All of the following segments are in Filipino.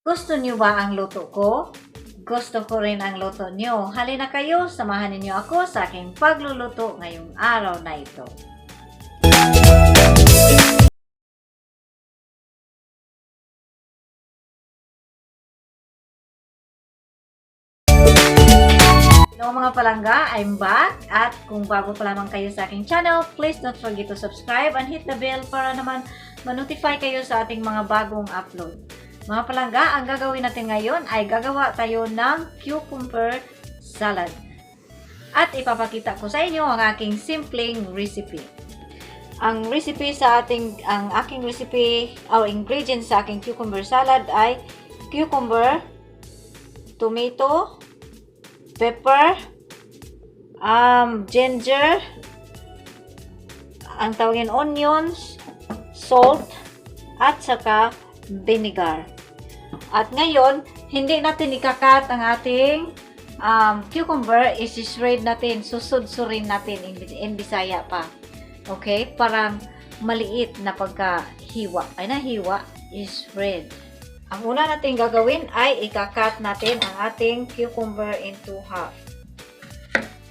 Gusto niyo ba ang luto ko? Gusto ko rin ang luto niyo. Halina kayo, samahan niyo ako sa aking pagluluto ngayong araw na ito. Hello mga palangga, I'm back. At kung bago pa lamang kayo sa aking channel, please don't forget to subscribe and hit the bell para naman ma-notify kayo sa ating mga bagong upload. Mga palangga, ang gagawin natin ngayon ay gagawa tayo ng cucumber salad. At ipapakita ko sa inyo ang aking simpleng recipe. Ang aking recipe, ingredients sa aking cucumber salad ay cucumber, tomato, pepper, ginger, ang tawagin onions, salt, at saka vinigar. At ngayon, hindi natin ikakat ang ating cucumber, is-shred natin, susudsurin natin in Bisaya pa. Okay? Parang maliit na pagkahiwa. Ay nahiwa, is-shred. Ang una natin gagawin ay ikakat natin ang ating cucumber into half.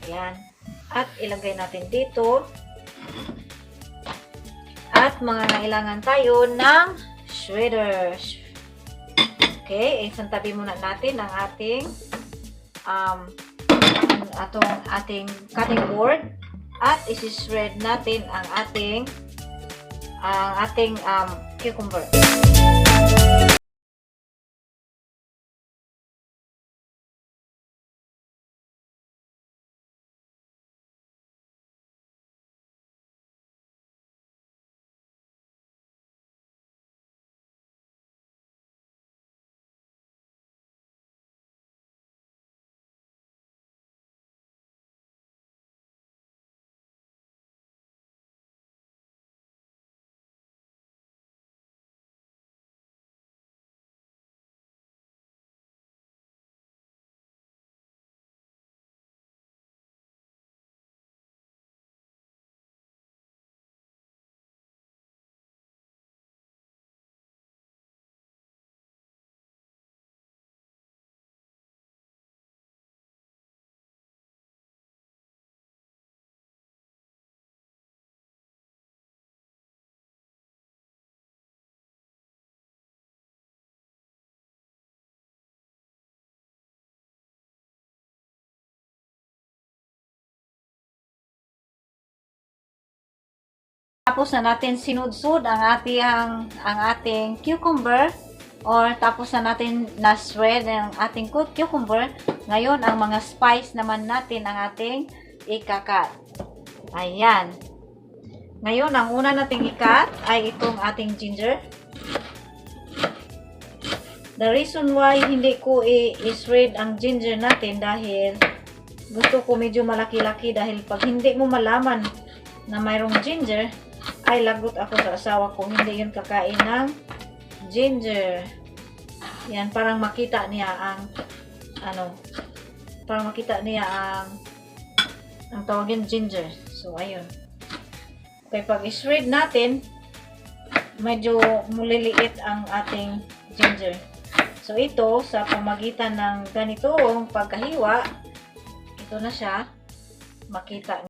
Ayan. At ilagay natin dito. At mangangailangan tayo ng shredder. Okay, isang tabi muna natin ang ating cutting board. At isi-shred natin ang ating cucumber. Tapos na natin sinudsud ang ating cucumber, or tapos na natin na-shred ang ating cucumber. Ngayon, ang mga spice naman natin ang ating ikakat. Ayan. Ngayon, ang una nating ikat ay itong ating ginger. The reason why hindi ko i-shred ang ginger natin dahil gusto ko medyo malaki-laki, dahil pag hindi mo malaman na mayroong ginger, ay lagot ako sa asawa ko, hindi yun kakain ng ginger. Yan, parang makita niya ang tawagin ginger. So ayun. Okay, pag i-shred natin, medyo muliliit ang ating ginger. So ito, sa pamagitan ng ganitong pagkahiwa, ito na siya, makita